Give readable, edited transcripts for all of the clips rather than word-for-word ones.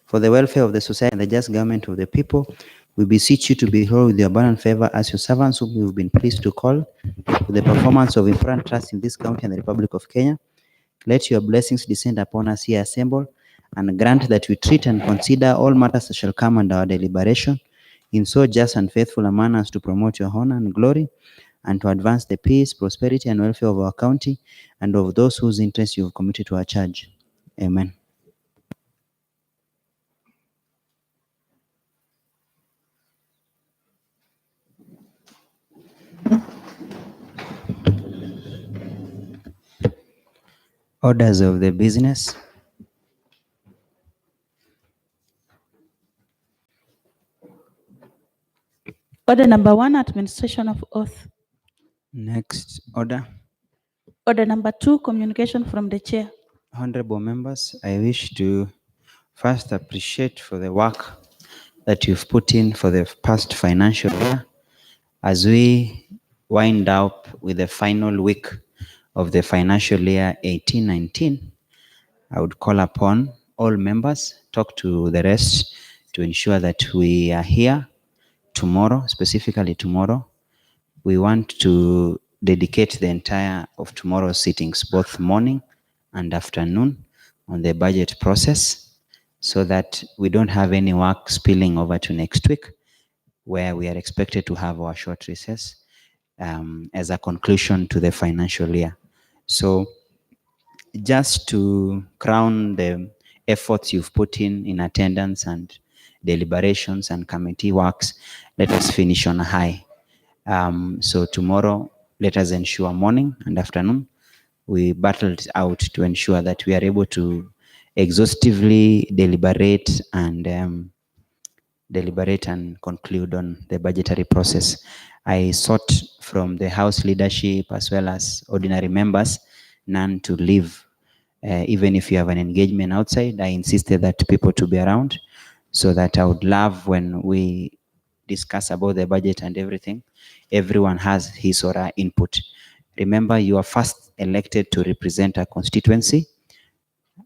For the welfare of the society and the just government of the people, we beseech you to behold with your abundant favor as your servants whom you've been pleased to call to the performance of important trust in this county and the Republic of Kenya. Let your blessings descend upon us here assembled, and grant that we treat and consider all matters that shall come under our deliberation in so just and faithful a manner as to promote your honor and glory, and to advance the peace, prosperity, and welfare of our county and of those whose interests you have committed to our charge. Amen. Orders of the business. Order number 1, administration of oath. Next order. Order number 2, communication from the chair. Honorable members, I wish to first appreciate for the work that you've put in for the past financial year. As we wind up with the final week of the financial year 18-19, I would call upon all members, talk to the rest to ensure that we are here tomorrow, specifically tomorrow. We want to dedicate the entire of tomorrow's sittings, both morning and afternoon, on the budget process, so that we don't have any work spilling over to next week, where we are expected to have our short recess as a conclusion to the financial year. So just to crown the efforts you've put in attendance and deliberations and committee works, let us finish on a high. So tomorrow, let us ensure morning and afternoon, we battled out to ensure that we are able to exhaustively deliberate and conclude on the budgetary process. I sought from the House leadership as well as ordinary members none to leave. Even if you have an engagement outside, I insisted that people to be around, so that I would love when we discuss about the budget and everything, everyone has his or her input. Remember, you are first elected to represent a constituency,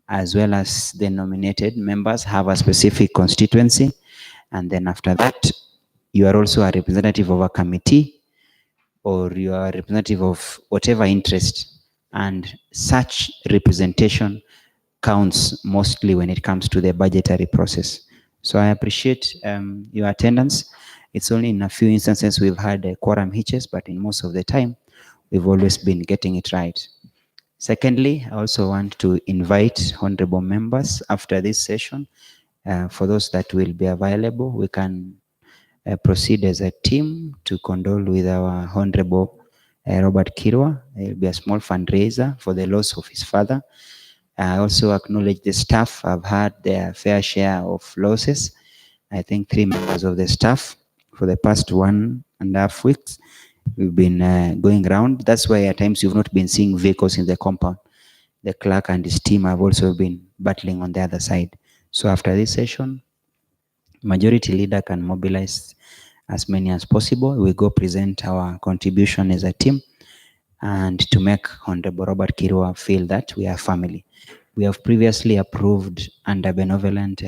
as well as the nominated members have a specific constituency. And then after that, you are also a representative of a committee, or you are a representative of whatever interest. And such representation counts mostly when it comes to the budgetary process. So I appreciate your attendance. It's only in a few instances we've had quorum hitches, but in most of the time, we've always been getting it right. Secondly, I also want to invite honorable members after this session. For those that will be available, we can proceed as a team to condole with our honorable Robert Kirwa. It will be a small fundraiser for the loss of his father. I also acknowledge the staff have had their fair share of losses. I think 3 members of the staff for the past 1.5 weeks. We've been going around. That's why at times you've not been seeing vehicles in the compound. The clerk and his team have also been battling on the other side. So after this session, majority leader can mobilize as many as possible. We go present our contribution as a team, and to make Honorable Robert Kirwa feel that we are family. We have previously approved under benevolent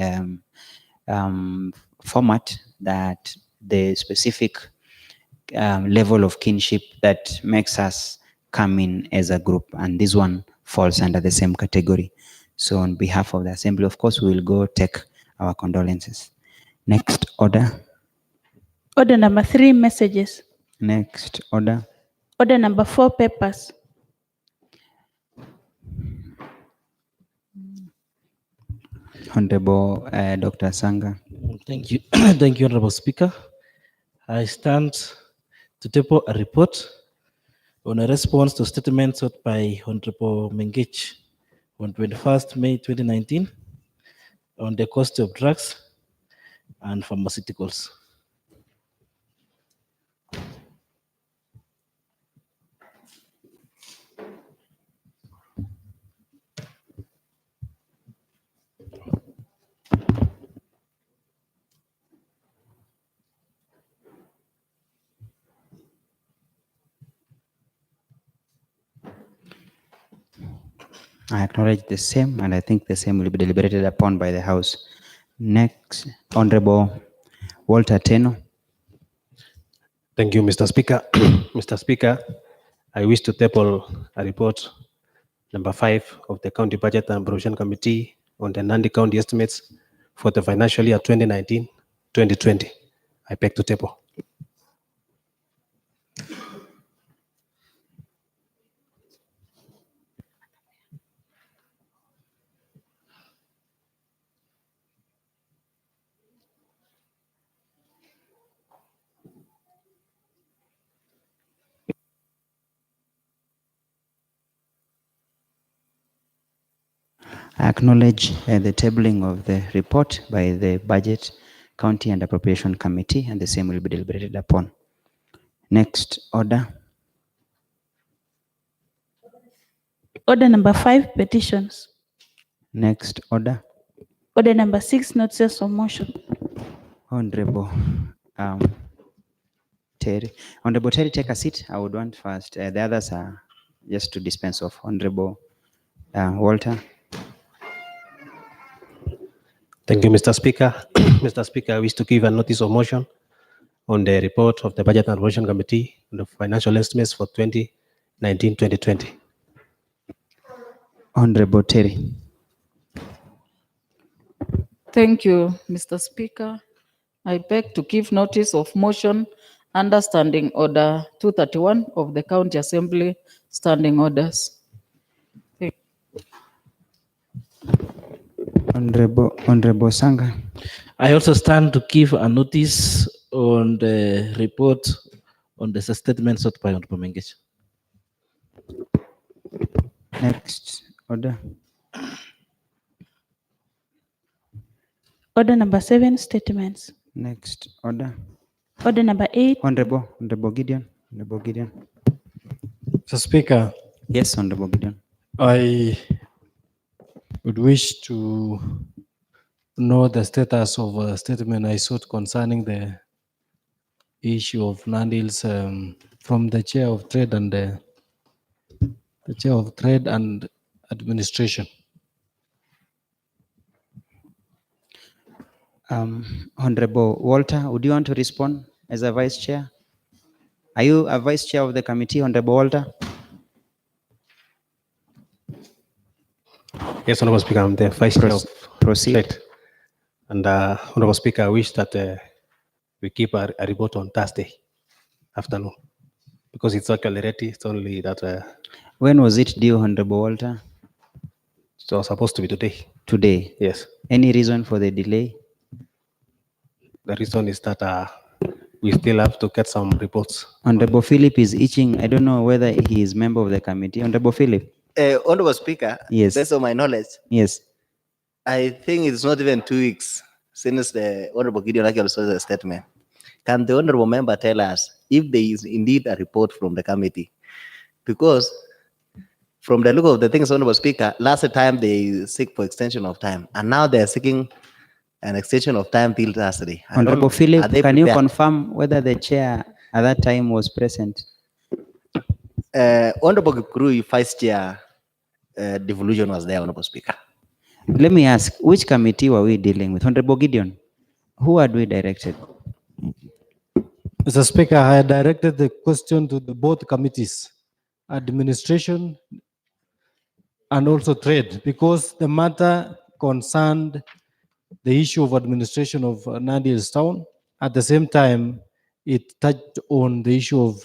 format that the specific level of kinship that makes us come in as a group, and this one falls under the same category. So on behalf of the assembly, of course, we will go take our condolences. Next order. Order number 3, messages. Next order. Order number 4, papers. Honorable Dr. Sanga. Thank you. Thank you, Honorable Speaker. I stand to table a report on a response to statement sought by Honorable Mengich on 21st May 2019 on the cost of drugs and pharmaceuticals. I acknowledge the same, and I think the same will be deliberated upon by the House. Next, Honorable Walter Teno. Thank you, Mr. Speaker. Mr. Speaker, I wish to table a report number 5 of the County Budget and Provision Committee on the Nandi County estimates for the financial year 2019-2020. I beg to table. I acknowledge the tabling of the report by the Budget, County and Appropriation Committee, and the same will be deliberated upon. Next order. Order number 5, petitions. Next order. Order number 6, notices of motion. Honorable Terry. Honorable Terry, take a seat. I would want first. The others are just to dispense of. Honorable Walter. Thank you, Mr. Speaker. Mr. Speaker, I wish to give a notice of motion on the report of the Budget and Provision Committee on the financial estimates for 2019-2020. Honorable Terry. Thank you, Mr. Speaker. I beg to give notice of motion under Standing Order 231 of the County Assembly Standing Orders. Honorable Sanga. I also stand to give a notice on the report on the statement sought by Honorable Mengech. Next order. Order number 7, statements. Next order. Order number 8, Honorable Gideon. Honorable Gideon. Mr. Speaker, Yes, Honorable Gideon. I would wish to know the status of a statement I sought concerning the issue of Nandi's from the Chair of Trade and the Chair of Trade and Administration. Honorable Walter, would you want to respond as a Vice Chair? Are you a Vice Chair of the committee, Honorable Walter? Yes, Honorable Speaker, I'm the Vice Chair of Proceed. Trade. And Honorable Speaker, I wish that we keep a report on Thursday afternoon because it's actually ready. It's only that When was it due, Honorable Walter? it was supposed to be today. Today. Yes. Any reason for the delay? The reason is that we still have to get some reports. Honorable Philip is itching. I don't know whether he is member of the committee. Honorable Philip. Honorable Speaker, Yes. based on my knowledge, Yes. I think it's not even 2 weeks since the Honorable Gideon actually saw the statement. Can the Honorable member tell us if there is indeed a report from the committee? Because from the look of the things, Honorable Speaker, last time they seek for extension of time, and now they're seeking an extension of time till Thursday. I don't- Honorable are Philip, they can you prepared? confirm whether the chair at that time was present? Honorable Kipkurui, Vice Chair, devolution was there, Honorable Speaker. Let me ask, which committee were we dealing with? Honorable Gideon, who had we directed? Mr. Speaker, I directed the question to the both committees, administration and also trade, because the matter concerned the issue of administration of Nandi Hills Town. At the same time, it touched on the issue of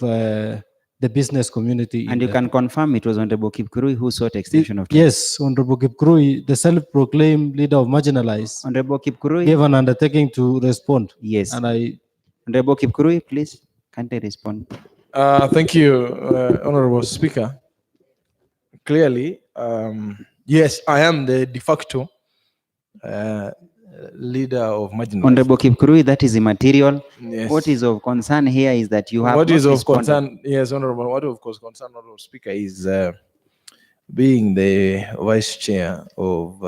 the business community. And you in can confirm it was Honorable Kipkurui who sought extension of time. Yes, Honorable Kipkurui, the self-proclaimed leader of marginalized, Honorable Kipkurui? gave an undertaking to respond. Yes. And I Honorable Kipkurui, please, can't I respond? Thank you, Honorable Speaker. Clearly, yes, I am the de facto leader of marginalized. Honorable Kipkurui, that is immaterial. Yes. What is of concern here is that you have What not is of responded. concern? Yes, Honorable. What of course concern, Honorable Speaker, is being the Vice Chair of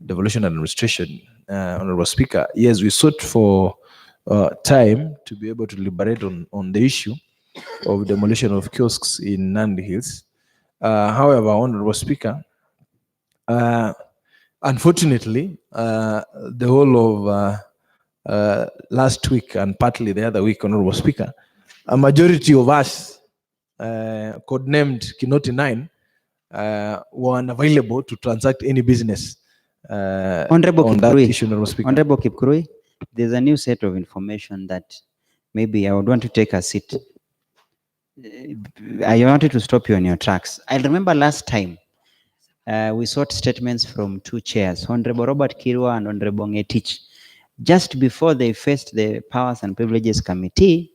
Devolution Administration, Honorable Speaker. Yes, we sought for time to be able to deliberate on the issue of demolition of kiosks in Nandi Hills. However, Honorable Speaker, unfortunately, the whole of last week and partly the other week, Honorable Speaker, a majority of us, codenamed Kinoti 9, were unavailable to transact any business Honorable on that Kipkurui, issue, Honorable Speaker. Honorable Kipkurui, there's a new set of information that maybe I would want to take a seat. I wanted to stop you on your tracks. I remember last time we sought statements from two chairs, Honorable Robert Kirwa and Honorable Ngetich. Just before they faced the Powers and Privileges Committee,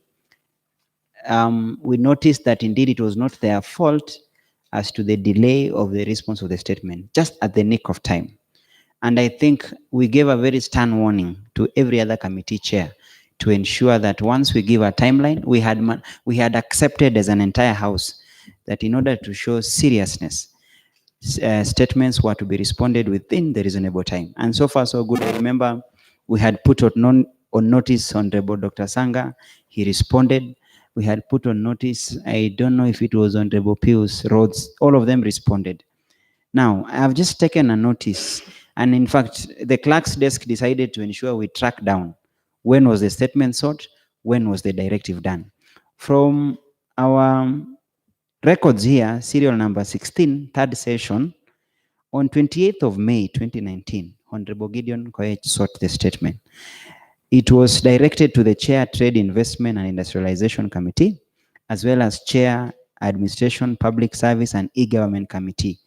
we noticed that indeed it was not their fault as to the delay of the response of the statement, just at the nick of time. And I think we gave a very stern warning to every other committee chair to ensure that once we give a timeline, we had accepted as an entire house that in order to show seriousness, statements were to be responded within the reasonable time. And so far, so good. I remember we had put on notice Honorable Dr. Sanga. He responded. We had put on notice, I don't know if it was Honorable Pius Rhodes, all of them responded. Now, I've just taken a notice, and in fact, the clerk's desk decided to ensure we track down when was the statement sought, when was the directive done. From our records here, serial number 16, third session, on 28th of May 2019, Honorable Gideon Koech sought the statement. It was directed to the Chair, Trade, Investment and Industrialization Committee, as well as Chair, Administration, Public Service and E-Government Committee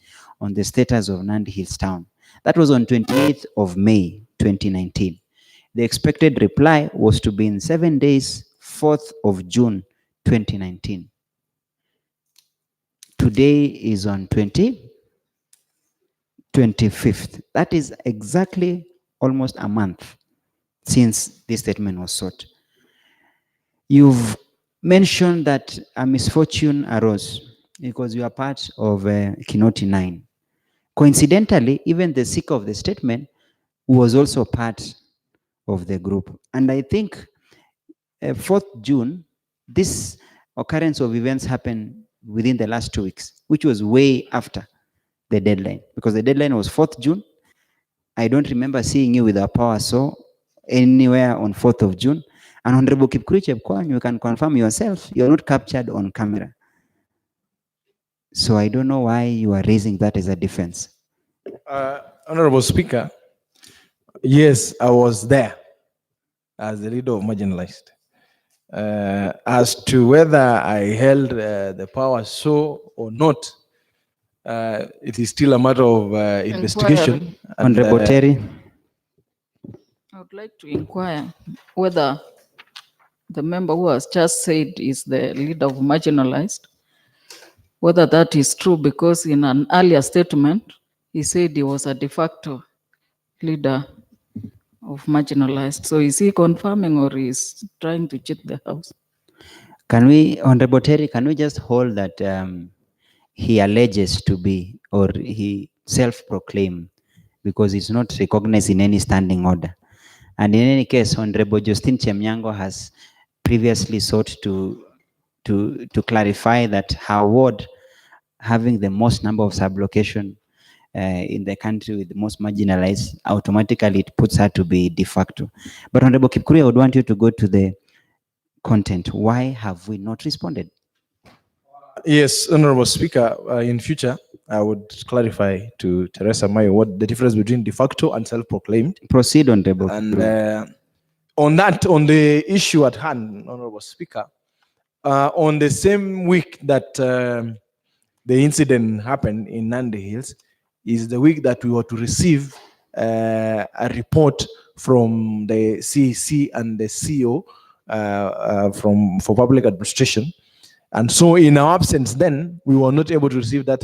on the status of Nandi Hills Town. That was on 28th of May 2019. The expected reply was to be in 7 days, 4th of June 2019. Today is on 25th. That is exactly almost a month since this statement was sought. You've mentioned that a misfortune arose because you are part of Kinoti 9. Coincidentally, even the seeker of the statement was also part of the group. And I think 4th June, this occurrence of events happened within the last 2 weeks, which was way after the deadline, because the deadline was 4th June. I don't remember seeing you with a power saw anywhere on 4th of June. And Honorable Kipkurui Chepkwony, you can confirm yourself, you're not captured on camera. So I don't know why you are raising that as a defense. Honorable Speaker, yes, I was there as the leader of marginalized. As to whether I held the power so or not, it is still a matter of investigation. And, Honorable Terry. I would like to inquire whether the member who has just said is the leader of marginalized, whether that is true, because in an earlier statement, he said he was a de facto leader of marginalized. So is he confirming or is trying to cheat the house? Can we, Honorable Terry, can we just hold that he alleges to be, or he self-proclaimed, because it's not recognized in any standing order. And in any case, Honorable Justine Chemnyango has previously sought to clarify that her ward, having the most number of sublocation in the country with the most marginalized, automatically it puts her to be de facto. But Honorable Kipkurui, I would want you to go to the content. Why have we not responded? yes, Honorable Speaker, in future, I would clarify to Teresa Mayo what the difference between de facto and self-proclaimed. Proceed, Honorable. And on the issue at hand, Honorable Speaker, on the same week that the incident happened in Nandi Hills is the week that we were to receive a report from the CEC and the CEO for public administration. And so in our absence then, we were not able to receive that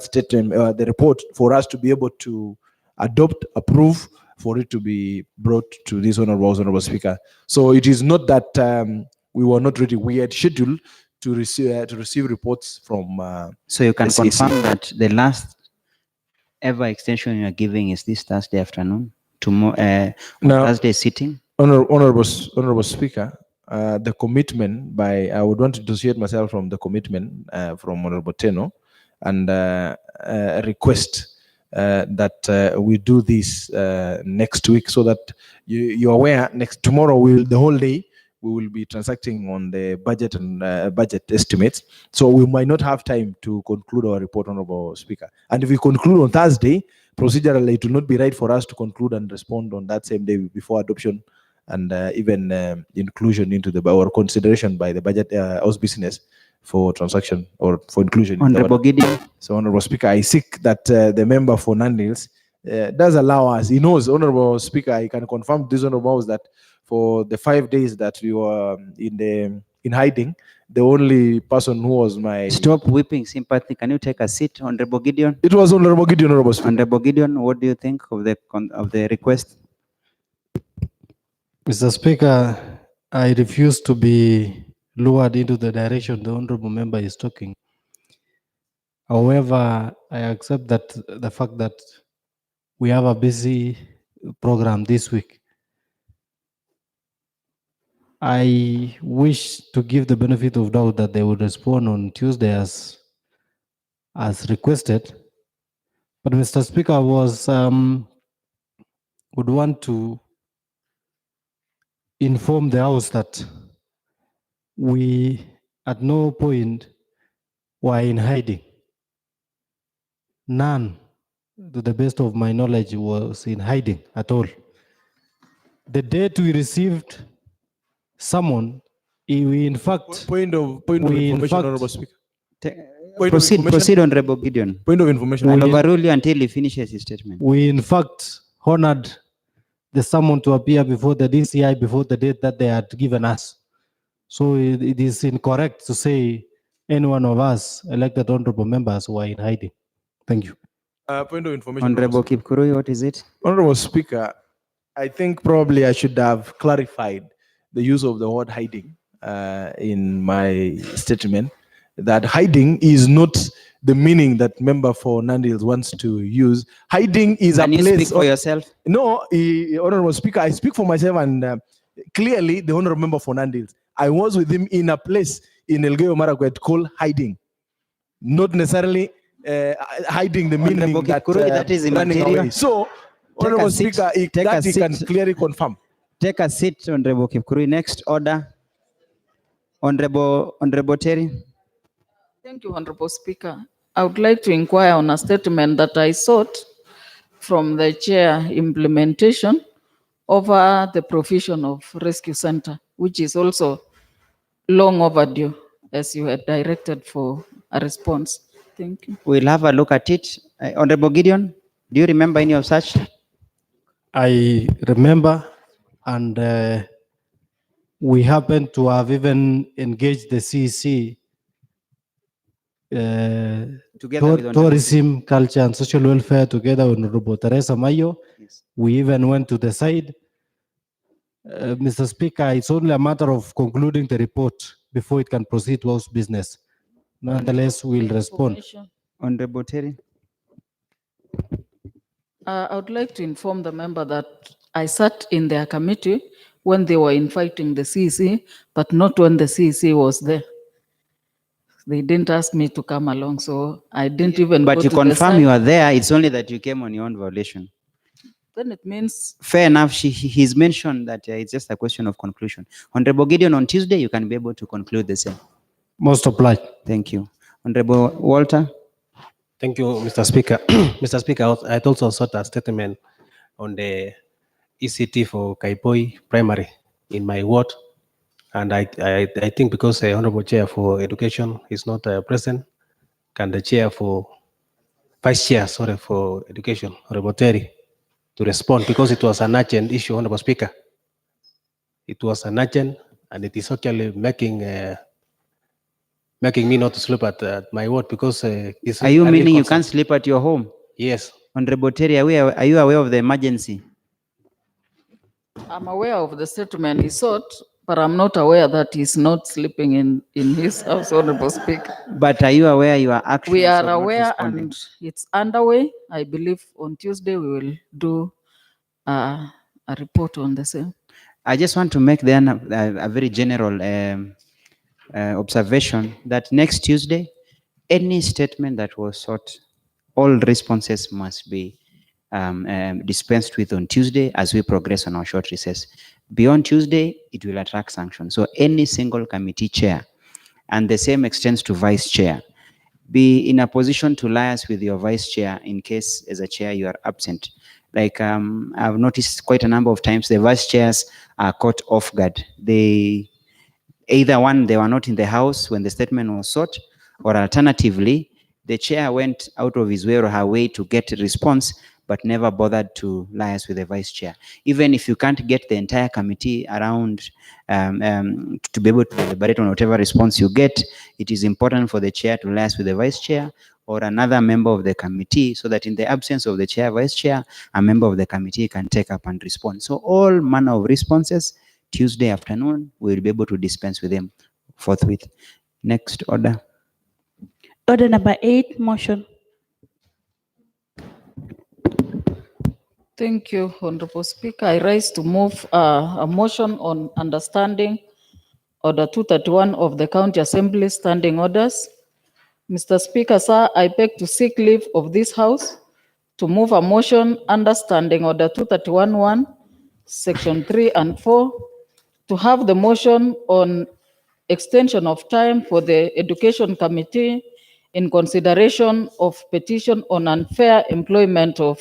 statement, the report, for us to be able to adopt, approve, for it to be brought to this honorable Speaker. So it is not that we were not ready. We had scheduled to receive reports from. So you can the CEC. confirm that the last ever extension you are giving is this Thursday afternoon, tomorrow, Now, Thursday sitting? Honorable Speaker, the commitment by, I would want to dissociate myself from the commitment from Honorable Teno and a request that we do this next week, so that you're aware. Next tomorrow, the whole day we will be transacting on the budget and budget estimates. So we might not have time to conclude our report, Honorable Speaker. And if we conclude on Thursday, procedurally, it will not be right for us to conclude and respond on that same day before adoption and even inclusion into our consideration by the budget house business for transaction or for inclusion. Honorable Gideon. So, Honorable Speaker, I seek that the member for Nandi does allow us. He knows, Honorable Speaker, I can confirm this Honorable House that for the 5 days that we were in hiding, the only person who was my... Stop weeping sympathy. Can you take a seat, Honorable Gideon? It was Honorable Gideon, Honorable Speaker. Honorable Gideon, what do you think of the request? Mr. Speaker, I refuse to be lured into the direction the honorable member is talking. However, I accept that the fact that we have a busy program this week. I wish to give the benefit of doubt that they would respond on Tuesday as requested. But Mr. Speaker, would want to inform the House that we at no point were in hiding. None, to the best of my knowledge, was in hiding at all. The date we received someone, we in fact... Point of information, Honorable Speaker. Proceed, Honorable Gideon. Point of information. I'll overrule you until he finishes his statement. We in fact honored the summon to appear before the DCI before the date that they had given us. So it is incorrect to say any one of us elected honorable members were in hiding. Thank you. Point of information. Honorable Kipkurui, what is it? Honorable Speaker, I think probably I should have clarified the use of the word hiding in my statement. That hiding is not the meaning that member for Nandi wants to use. Hiding is Can a you place. speak for yourself? No, Honorable Speaker, I speak for myself and clearly the honorable member for Nandi. I was with him in a place in Elgeyo Marakwet called hiding, not necessarily hiding the meaning Honorable that, Kipkurui, that is running immaterial. away. So, Take a Honorable seat. Speaker, Take a that he can seat. clearly confirm. Take a seat, Honorable Kipkurui. Next order. Honorable Terry. Thank you, Honorable Speaker. I would like to inquire on a statement that I sought from the chair implementation over the provision of rescue center, which is also long overdue, as you had directed for a response. Thank you. We'll have a look at it. Honorable Gideon, do you remember any of such? I remember, and we happen to have even engaged the CEC, Together with Honorable Tourism, Culture and Social Welfare, together with Honorable Teresa Mayo. Yes. We even went to the side. Mr. Speaker, it's only a matter of concluding the report before it can proceed to House business. Nonetheless, we'll respond. Information. Honorable Terry. I would like to inform the member that I sat in their committee when they were inviting the CEC, but not when the CEC was there. They didn't ask me to come along, so I didn't even But go you to the confirm side. you are there. It's only that you came on your own violation. Then it means Fair enough. He's mentioned that it's just a question of conclusion. Honorable Gideon, on Tuesday, you can be able to conclude the same. Most obliged. Thank you. Honorable Walter. Thank you, Mr. Speaker. Mr. Speaker, I also sought a statement on the ECT for Kaipoi Primary in my ward. And I think because the Honorable Chair for Education is not present, can the Chair for Vice Chair, sorry, for Education, Honorable Terry, to respond, because it was an urgent issue, Honorable Speaker. It was an urgent, and it is actually making me not to sleep at my ward because it's Are you a real meaning you concern. can't sleep at your home? Yes. Honorable Terry, are you aware of the emergency? I'm aware of the statement he sought, but I'm not aware that he's not sleeping in his house, Honorable Speaker. But are you aware you are actually We are aware and it's underway. I believe on Tuesday we will do a report on the same. I just want to make then a very general observation that next Tuesday, any statement that was sought all responses must be dispensed with on Tuesday as we progress on our short recess. Beyond Tuesday, it will attract sanctions. So any single committee chair, and the same extends to vice chair, be in a position to liaise with your vice chair in case as a chair you are absent. Like I've noticed quite a number of times the vice chairs are caught off guard. Either one, they were not in the house when the statement was sought, or alternatively, the chair went out of his way or her way to get a response, but never bothered to liaise with the vice chair. Even if you can't get the entire committee around to be able to deliberate on whatever response you get, it is important for the chair to liaise with the vice chair or another member of the committee, so that in the absence of the chair, vice chair, a member of the committee can take up and respond. So all manner of responses, Tuesday afternoon, we'll be able to dispense with them forthwith. Next order. Order number 8, motion. Thank you, Honorable Speaker. I rise to move a motion on understanding Order 231 of the County Assembly Standing Orders. Mr. Speaker, sir, I beg to seek leave of this House to move a motion understanding Order 231-1, Section 3 and 4, to have the motion on extension of time for the Education Committee in consideration of petition on unfair employment of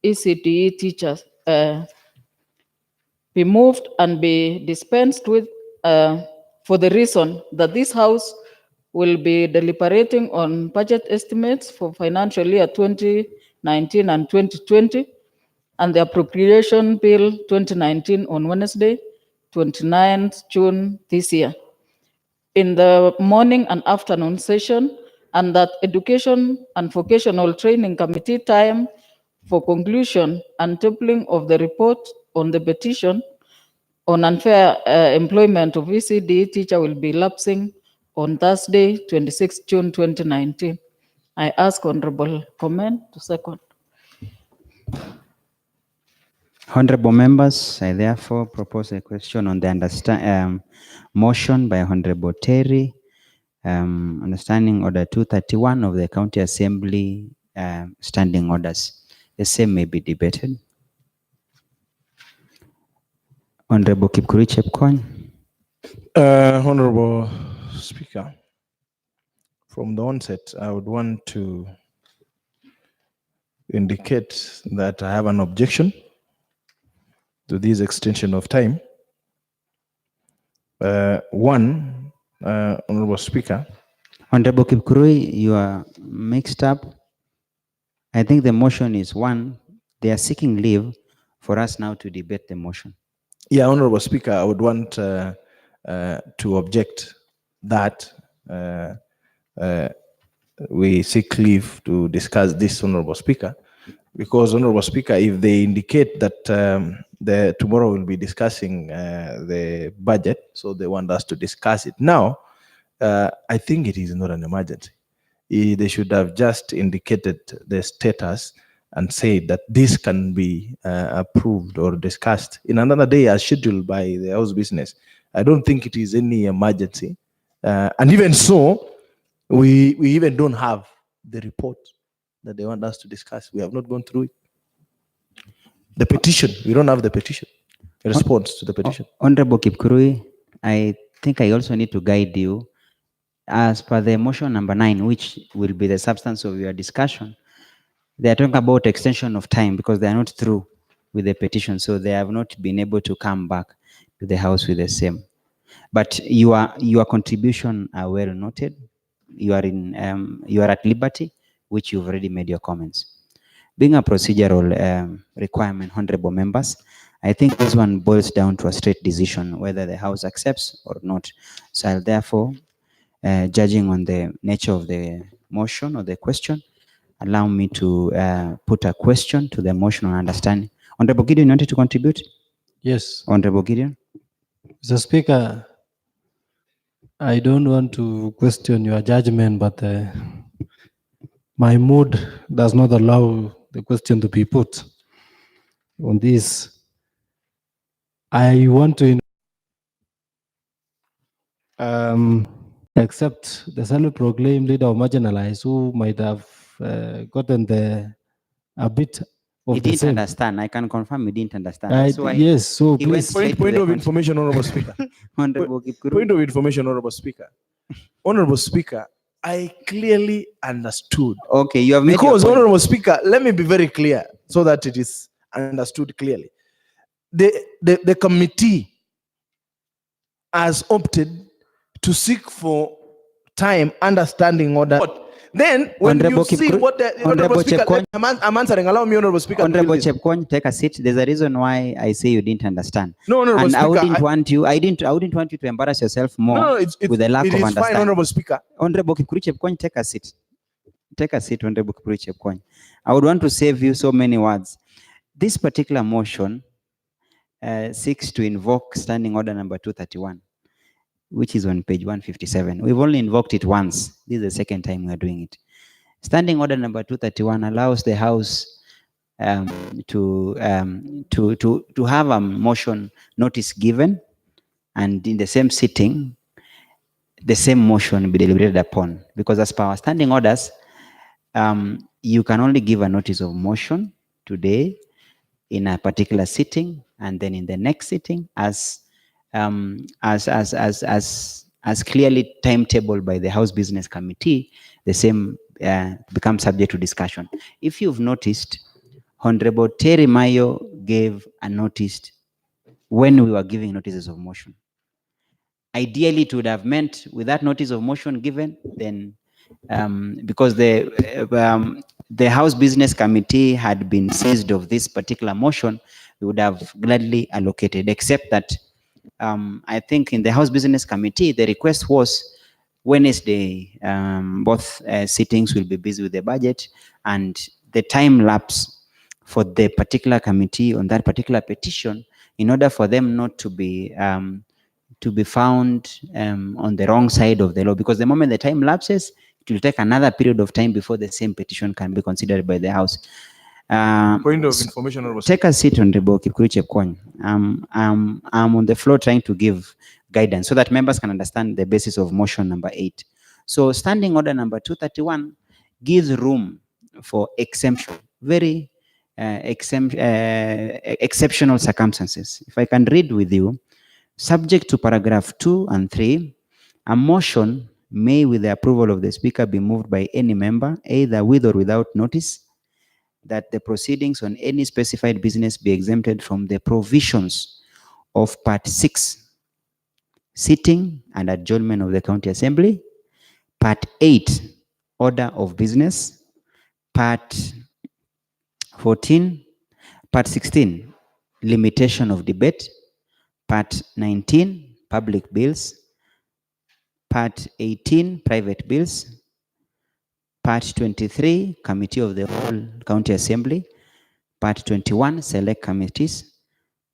ECDE teachers be moved and be dispensed with for the reason that this House will be deliberating on budget estimates for financial year 2019 and 2020 and the appropriation bill 2019 on Wednesday, 29th June this year, in the morning and afternoon session, and that Education and Vocational Training Committee time for conclusion and tabling of the report on the petition on unfair employment of ECD teacher will be lapsing on Thursday, 26 June 2019. I ask Honorable Comment to second. Honorable members, I therefore propose a question on the motion by Honorable Terry, understanding Order 231 of the County Assembly Standing Orders. The same may be debated. Honorable Kipkuri Chepkony. Honorable Speaker, from the onset, I would want to indicate that I have an objection to this extension of time. One, Honorable Speaker. Honorable Kipkurui, you are mixed up. I think the motion is one. They are seeking leave for us now to debate the motion. Yeah, Honorable Speaker, I would want to object that we seek leave to discuss this, Honorable Speaker, because, Honorable Speaker, if they indicate that tomorrow we'll be discussing the budget, so they want us to discuss it now, I think it is not an emergency. They should have just indicated the status and said that this can be approved or discussed in another day as scheduled by the House Business. I don't think it is any emergency. And even so, we even don't have the report that they want us to discuss. We have not gone through it. The petition, we don't have the petition, the response to the petition. Honorable Kipkurui, I think I also need to guide you as per the motion number 9, which will be the substance of your discussion. They are talking about extension of time because they are not through with the petition, so they have not been able to come back to the House with the same. But your contribution are well noted. You are at liberty, which you've already made your comments. Being a procedural requirement, honorable members, I think this one boils down to a straight decision whether the House accepts or not. So I'll therefore, judging on the nature of the motion or the question, allow me to put a question to the motion on understanding. Honorable Gideon, you wanted to contribute? Yes. Honorable Gideon. Mr. Speaker, I don't want to question your judgment, but my mood does not allow the question to be put on this. I want to accept the self-proclaimed leader of marginalized who might have gotten a bit He of the didn't same. understand. I can confirm he didn't understand. That's why Yes, so he went please. straight to Point the of point. information, Honorable Speaker. Honorable Kipkuru. Point of information, Honorable Speaker. Honorable Speaker, I clearly understood. Okay, you have made your Because, point. Honorable Speaker, let me be very clear so that it is understood clearly. The committee has opted to seek for time understanding order. Then, when Honorable you see Kipkuru- what the Honorable Honorable Speaker, Chepkwony- I'm answering. Allow me, Honorable Speaker. to deal Honorable this. Chepkwony, take a seat. There's a reason why I say you didn't understand. No, Honorable And I Speaker, wouldn't I- want you. I wouldn't want you to embarrass yourself more No, it's, with the lack it of is fine, understanding. Honorable Speaker. Honorable Kipkuru Chepkwony, take a seat. Take a seat, Honorable Kipkuru Chepkwony. I would want to save you so many words. This particular motion seeks to invoke Standing Order number 231, which is on page 157. We've only invoked it once. This is the second time we are doing it. Standing Order number 231 allows the House to have a motion notice given, and in the same sitting, the same motion be deliberated upon. Because as per our standing orders, you can only give a notice of motion today in a particular sitting, and then in the next sitting, as clearly timetabled by the House Business Committee, the same becomes subject to discussion. If you've noticed, Honorable Terry Mayo gave a notice when we were giving notices of motion. Ideally, it would have meant with that notice of motion given, then because the House Business Committee had been seized of this particular motion, we would have gladly allocated, except that I think in the House Business Committee, the request was Wednesday, both sittings will be busy with the budget, and the time lapse for the particular committee on that particular petition, in order for them not to be found on the wrong side of the law, because the moment the time lapses, it will take another period of time before the same petition can be considered by the House. Point of information, Honorable Take a seat, Honorable Kipkuru Chepkwony. I'm on the floor trying to give guidance so that members can understand the basis of motion number 8. So Standing Order number 231 gives room for exemption, very exceptional circumstances. If I can read with you, subject to paragraph 2 and 3, a motion may, with the approval of the Speaker, be moved by any member, either with or without notice, that the proceedings on any specified business be exempted from the provisions of Part 6, sitting and adjournment of the County Assembly, Part 8, order of business, Part 14, Part 16, limitation of debate, Part 19, public bills, Part 18, private bills, Part 23, Committee of the Whole County Assembly, Part 21, Select Committees,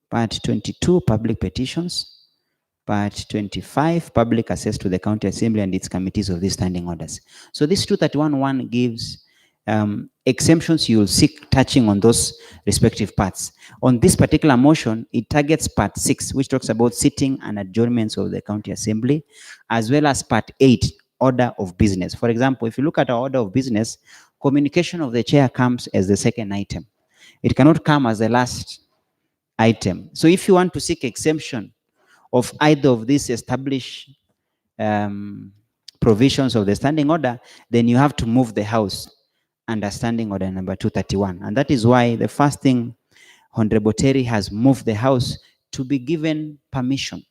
Part 22, Public Petitions, Part 25, Public Access to the County Assembly and its committees of these standing orders. So this 231.1 gives exemptions you will seek touching on those respective parts. On this particular motion, it targets Part 6, which talks about sitting and adjournments of the County Assembly, as well as Part 8, order of business. For example, if you look at our order of business, communication of the chair comes as the second item. It cannot come as the last item. So if you want to seek exemption of either of these established provisions of the standing order, then you have to move the House under Standing Order number 231. And that is why the first thing Honorable Terry has moved the House to be given permission.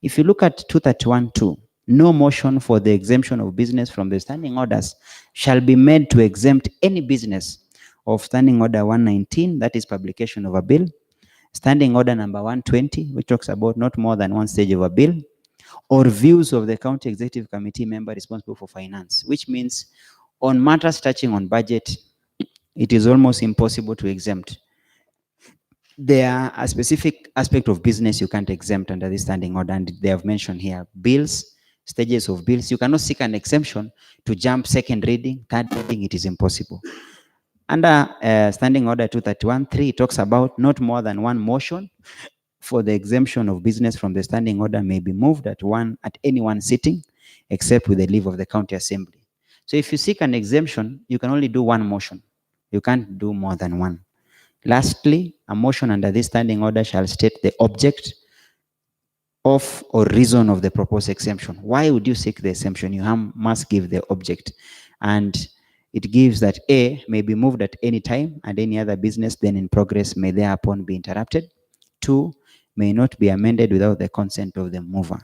If you look at 231.2, no motion for the exemption of business from the standing orders shall be made to exempt any business of Standing Order 119, that is publication of a bill, Standing Order number 120, which talks about not more than one stage of a bill, or views of the County Executive Committee member responsible for finance, which means on matters touching on budget, it is almost impossible to exempt. There are a specific aspect of business you can't exempt under this standing order, and they have mentioned here, bills, stages of bills. You cannot seek an exemption to jump second reading, third reading, it is impossible. Under Standing Order 231.3, it talks about not more than one motion for the exemption of business from the standing order may be moved at any one sitting, except with the leave of the County Assembly. So if you seek an exemption, you can only do one motion. You can't do more than one. Lastly, a motion under this standing order shall state the object of or reason of the proposed exemption. Why would you seek the exemption? You must give the object. And it gives that A may be moved at any time and any other business then in progress may thereupon be interrupted. 2, may not be amended without the consent of the mover.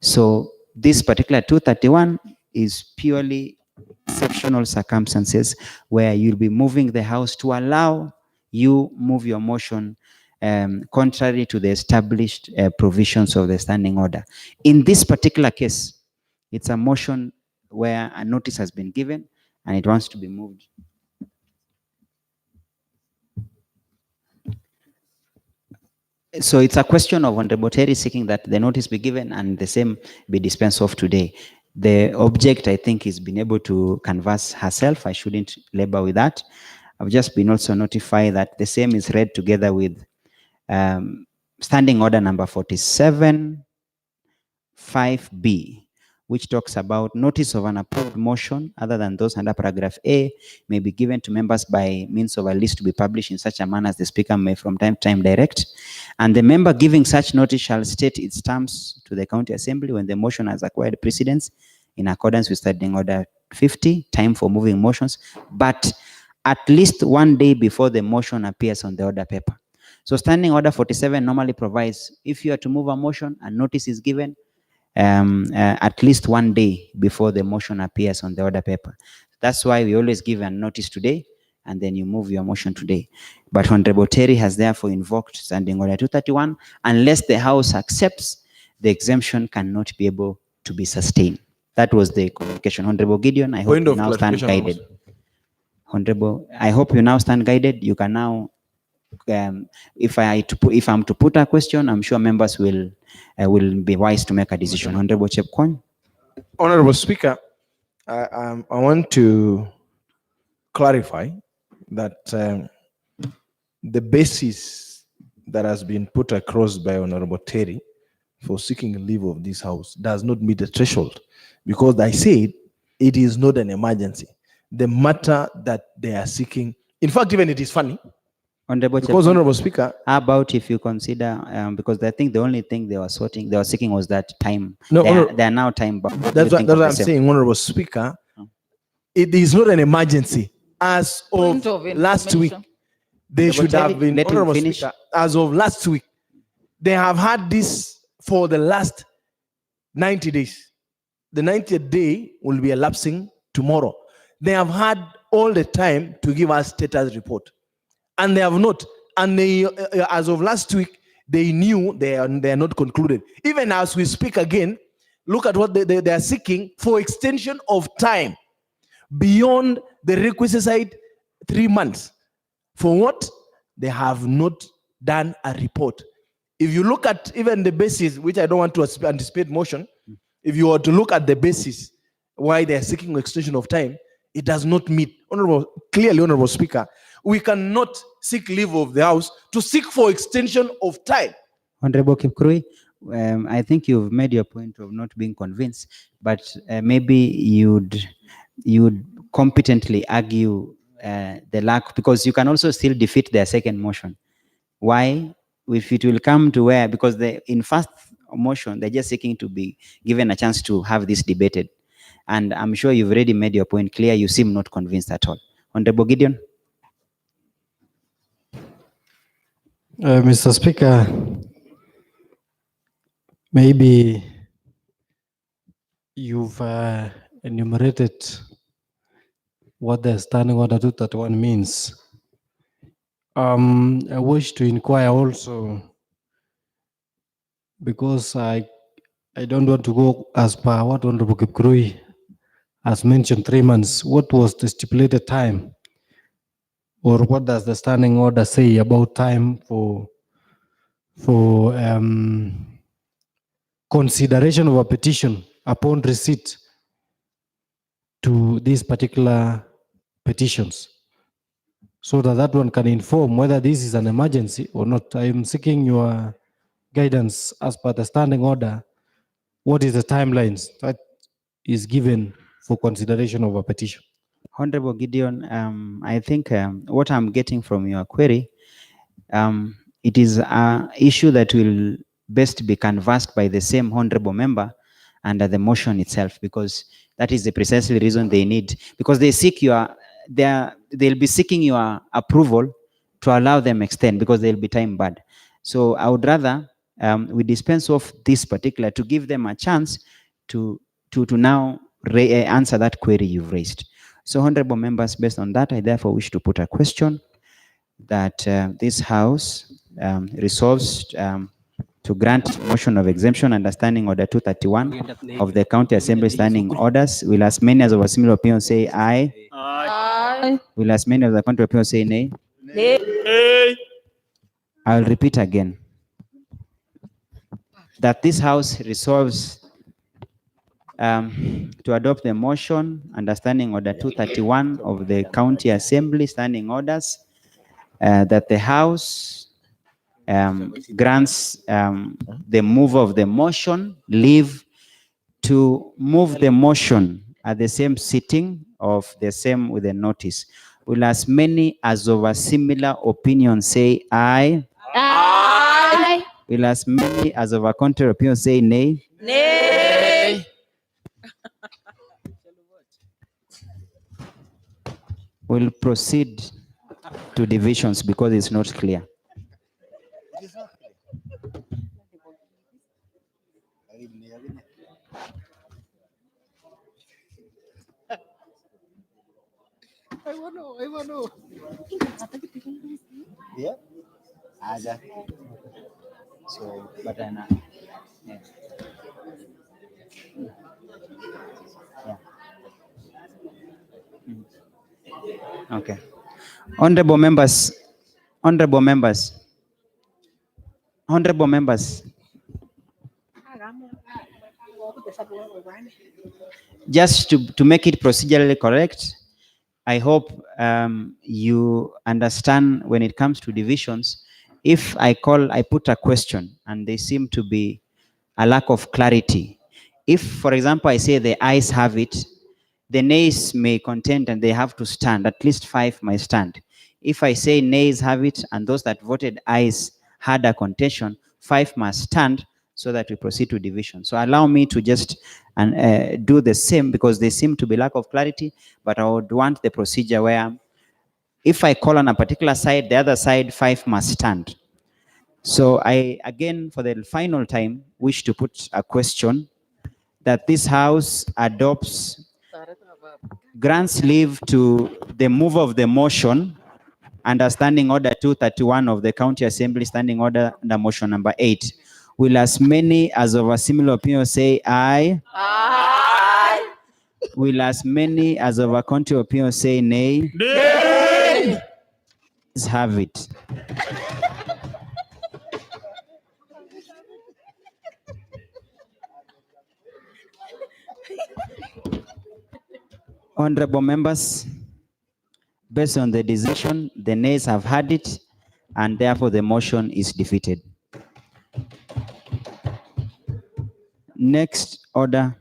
So this particular 231 is purely exceptional circumstances where you'll be moving the house to allow you move your motion contrary to the established provisions of the standing order. In this particular case, it's a motion where a notice has been given and it wants to be moved. So it's a question of Honorable Terry seeking that the notice be given and the same be dispensed of today. The object, I think, is been able to canvass herself. I shouldn't labor with that. I've just been also notified that the same is read together with standing order number 47, 5B, which talks about notice of an approved motion other than those under paragraph A may be given to members by means of a list to be published in such a manner as the speaker may from time to time direct. And the member giving such notice shall state its terms to the county assembly when the motion has acquired precedence in accordance with standing order 50, time for moving motions, but at least 1 day before the motion appears on the order paper. So standing order 47 normally provides if you are to move a motion and notice is given, at least 1 day before the motion appears on the order paper. That's why we always give a notice today and then you move your motion today. But Honorable Terry has therefore invoked standing order 231. Unless the House accepts, the exemption cannot be able to be sustained. That was the communication. Honorable Gideon, I hope Point you of now stand clarification, guided. Honorable, I hope you now stand guided. You can now if I'm to put a question, I'm sure members will be wise to make a decision. Honorable Chepkwony. Honorable Speaker, I want to clarify that the basis that has been put across by Honorable Terry for seeking leave of this House does not meet the threshold, because I said it is not an emergency. The matter that they are seeking, in fact, even it is funny, Honorable because Chepkwony, Honorable Speaker, how about if you consider, because I think the only thing they were seeking was that time. No, they are now time bound. that's what I'm saying, Honorable Speaker. It is not an emergency. As Point of of last week, information. they Honorable should have Terry, been, let him Honorable finish. Speaker, as of last week, they have had this for the last 90 days. The 90th day will be elapsing tomorrow. They have had all the time to give us status report, and they have not. And they, as of last week, they knew they are not concluded. Even as we speak again, look at what they are seeking for extension of time beyond the requisite 3 months. For what? They have not done a report. If you look at even the basis, which I don't want to anticipate motion, if you were to look at the basis why they are seeking extension of time, it does not meet. Clearly, Honorable Speaker, we cannot seek leave of the House to seek for extension of time. Honorable Kipkurui, I think you've made your point of not being convinced, but maybe you'd competently argue the lack, because you can also still defeat their second motion. Why? If it will come to where, because in first motion, they're just seeking to be given a chance to have this debated. And I'm sure you've already made your point clear. You seem not convinced at all. Honorable Gideon. Mr. Speaker, maybe you've enumerated what the standing order 231 means. I wish to inquire also, because I don't want to go as per what Honorable Kipkurui has mentioned, 3 months. What was the stipulated time? Or what does the standing order say about time for consideration of a petition upon receipt to these particular petitions, so that one can inform whether this is an emergency or not? I am seeking your guidance as per the standing order. What is the timelines that is given for consideration of a petition. Honorable Gideon, I think what I'm getting from your query, it is an issue that will best be canvassed by the same honorable member under the motion itself, because that is the precisely reason they need, because they seek they'll be seeking your approval to allow them extend, because they'll be time barred. So I would rather we dispense of this particular to give them a chance to now answer that query you've raised. So, honorable members, based on that, I therefore wish to put a question that this House resolves to grant motion of exemption under Standing Order 231 of the County Assembly Standing Orders. Will as many as of a similar opinion say aye? Aye. Will as many of the contrary opinion say nay? Nay. I'll repeat again. That this House resolves to adopt the motion under Standing Order 231 of the County Assembly Standing Orders, that the House grants the mover of the motion leave to move the motion at the same sitting of the same with the notice. Will as many as of a similar opinion say aye? Aye. Will as many as of a contrary opinion say nay? Nay. We'll proceed to divisions because it's not clear. Yeah. Aja. So, but then, yeah. Yeah. Okay. Honorable members, honorable members, honorable members. Just to make it procedurally correct, I hope you understand when it comes to divisions, if I put a question and they seem to be a lack of clarity. If, for example, I say the ayes have it, the nays may contend and they have to stand, at least 5 might stand. If I say nays have it and those that voted ayes had a contention, 5 must stand so that we proceed to division. So allow me to just do the same, because they seem to be lack of clarity, but I would want the procedure where if I call on a particular side, the other side 5 must stand. So I, again, for the final time, wish to put a question that this House adopts, grants leave to the mover of the motion under Standing Order 231 of the County Assembly Standing Order under motion number 8. Will as many as of a similar opinion say aye? Aye. Will as many as of a contrary opinion say nay? Nay. Let's have it. Honorable members, based on the decision, the nays have had it, and therefore the motion is defeated. Next order.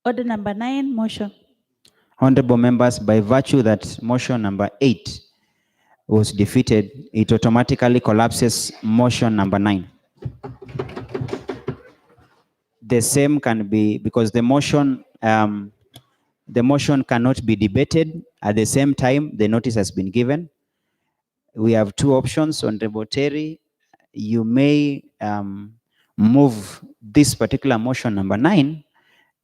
Order number 9, motion. Honorable members, by virtue that motion number 8 was defeated, it automatically collapses motion number 9. The same can be, because the motion cannot be debated at the same time the notice has been given. We have 2 options. Honorable Terry, you may move this particular motion number 9,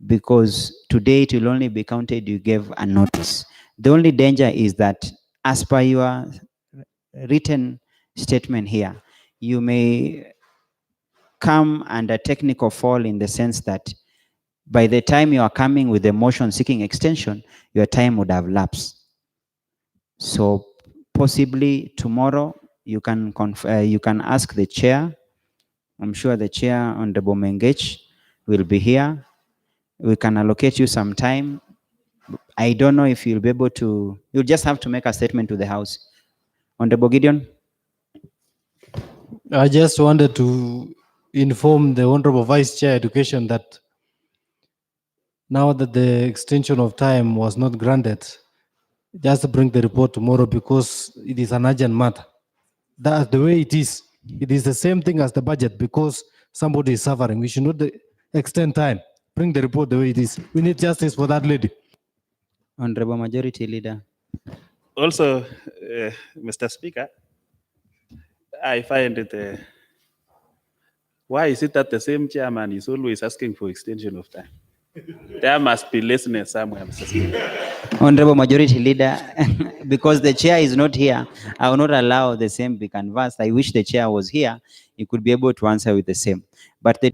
because today it will only be counted you gave a notice. The only danger is that, as per your written statement here, you may come under technical fall in the sense that by the time you are coming with the motion seeking extension, your time would have lapsed. So possibly tomorrow you can ask the chair. I'm sure the chair, Honorable Mengech, will be here. We can allocate you some time. I don't know if you'll be able to, you'll just have to make a statement to the House. Honorable Gideon? I just wanted to inform the Honorable Vice Chair Education that Now that the extension of time was not granted, just bring the report tomorrow because it is an urgent matter. That's the way it is. It is the same thing as the budget because somebody is suffering. We should not extend time. Bring the report the way it is. We need justice for that lady. Honorable Majority Leader. Also, Mr. Speaker, I find it, why is it that the same chairman is always asking for extension of time? There must be laziness somewhere, Mr. Speaker. Honorable Majority Leader, because the chair is not here, I will not allow the same be canvassed. I wish the chair was here. He could be able to answer with the same. But the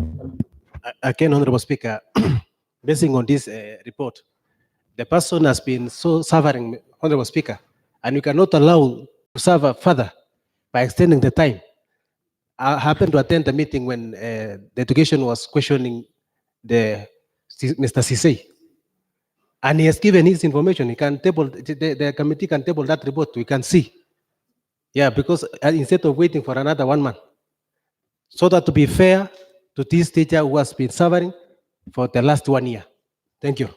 Again, Honorable Speaker, basing on this report, the person has been so suffering, Honorable Speaker, and you cannot allow to suffer further by extending the time. I happened to attend the meeting when the education was questioning Mr. Sisei. And he has given his information. He can table, the committee can table that report. We can see. Yeah, because instead of waiting for another 1 month. So that to be fair to this teacher who has been suffering for the last 1 year. Thank you.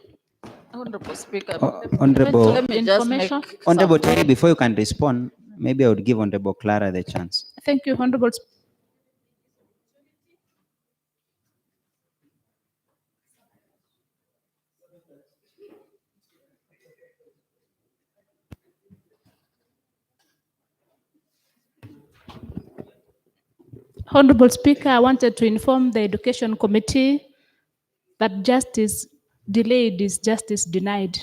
Honorable Speaker. Honorable, Let me just make Information. Honorable some- Terry, before you can respond, maybe I would give Honorable Clara the chance. Thank you, Honorable. Honorable Speaker, I wanted to inform the Education Committee that justice delayed is justice denied.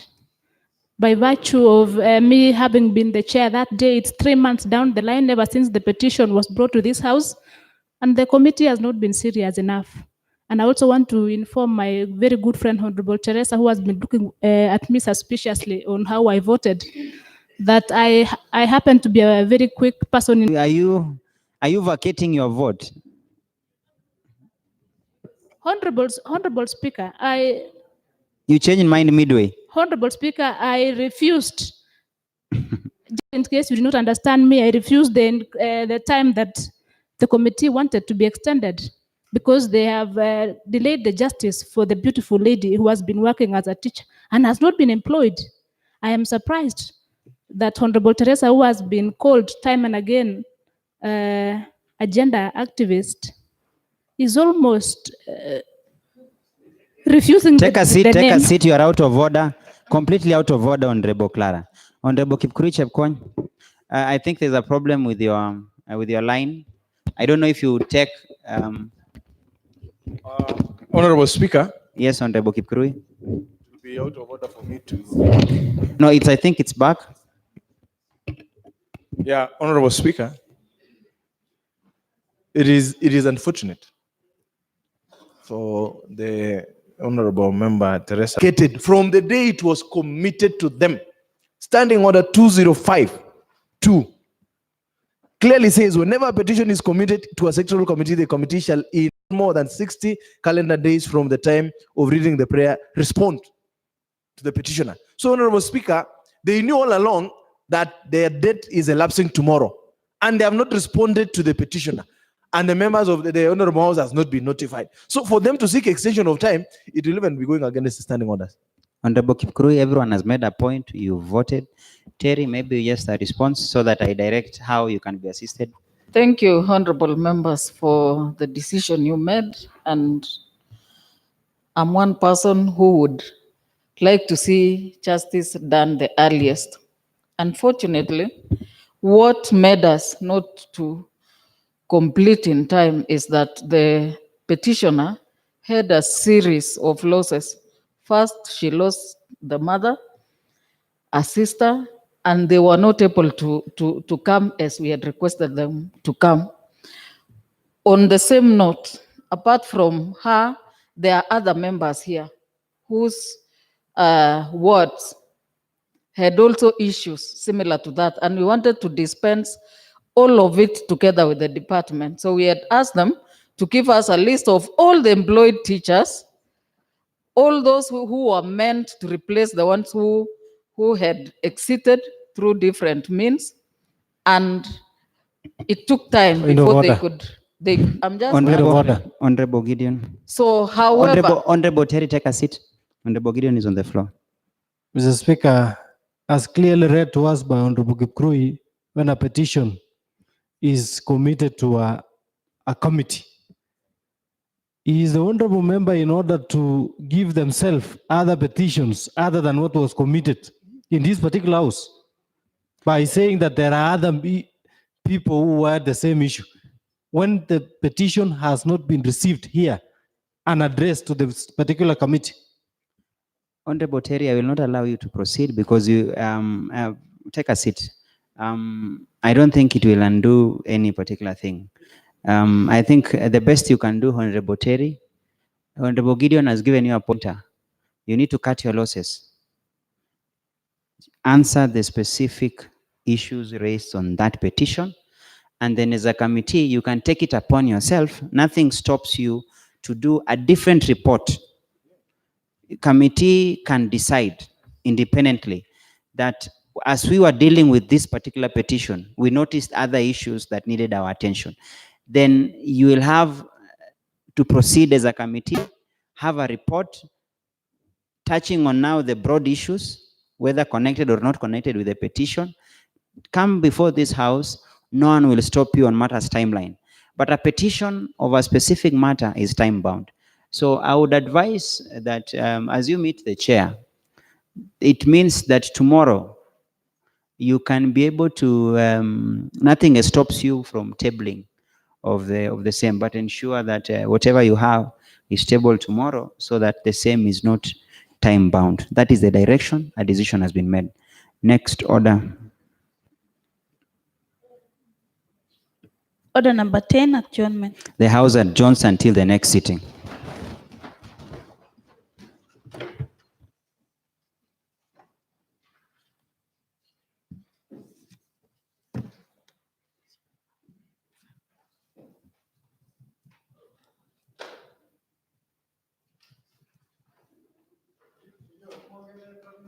By virtue of me having been the chair that day, it's 3 months down the line ever since the petition was brought to this house, and the committee has not been serious enough. And I also want to inform my very good friend, Honorable Teresa, who has been looking at me suspiciously on how I voted, that I happen to be a very quick person in Are you vacating your vote? Honorable Speaker, You changed mind midway. Honorable Speaker, I refused. Just in case you did not understand me, I refused the time that the committee wanted to be extended because they have delayed the justice for the beautiful lady who has been working as a teacher and has not been employed. I am surprised that Honorable Teresa, who has been called time and again agenda activist, is almost refusing Take a seat, the take name. a seat. You are out of order, completely out of order, Honorable Clara. Honorable Kipkuri Chepkwony, I think there's a problem with your line. I don't know if you take. Honorable Speaker, Yes, Honorable Kipkuri. it will be out of order for me to. No, I think it's back. Yeah, Honorable Speaker, it is unfortunate for the Honorable Member Teresa. From the day it was committed to them, Standing Order 2052 clearly says whenever a petition is committed to a sectoral committee, the committee shall in more than 60 calendar days from the time of reading the prayer respond to the petitioner. So, Honorable Speaker, they knew all along that their date is elapsing tomorrow, and they have not responded to the petitioner. And the members of the Honorable House has not been notified. So, for them to seek extension of time, it will even be going against the standing orders. Honorable Kipkuri, everyone has made a point. You voted. Terry, maybe just a response so that I direct how you can be assisted. Thank you, honorable members, for the decision you made. And I'm one person who would like to see justice done the earliest. Unfortunately, what made us not to complete in time is that the petitioner had a series of losses. First, she lost the mother, a sister, and they were not able to come as we had requested them to come. On the same note, apart from her, there are other members here whose wards had also issues similar to that, and we wanted to dispense all of it together with the department. So we had asked them to give us a list of all the employed teachers, all those who were meant to replace the ones who had exited through different means, and it took time Point of before they order. could. I'm just Honorable Honorable, order. Honorable Gideon. so. However, Honorable Terry, take a seat. Honorable Gideon is on the floor. Mr. Speaker, as clearly read to us by Honorable Kiprui, when a petition is committed to a committee, he is the honorable member in order to give themselves other petitions other than what was committed in this particular house by saying that there are other people who had the same issue. When the petition has not been received here and addressed to the particular committee. Honorable Terry, I will not allow you to proceed because you take a seat. I don't think it will undo any particular thing. I think the best you can do, Honorable Terry, Honorable Gideon has given you a pointer. You need to cut your losses. Answer the specific issues raised on that petition. And then as a committee, you can take it upon yourself. Nothing stops you to do a different report. Committee can decide independently that as we were dealing with this particular petition, we noticed other issues that needed our attention. Then you will have to proceed as a committee, have a report touching on now the broad issues, whether connected or not connected with the petition. Come before this house, no one will stop you on matters timeline. But a petition of a specific matter is time bound. So I would advise that as you meet the chair, it means that tomorrow you can be able to, nothing stops you from tabling of the same, but ensure that whatever you have is tabled tomorrow so that the same is not time bound. That is the direction. A decision has been made. Next order. Order number 10, adjournment. The House adjourns until the next sitting.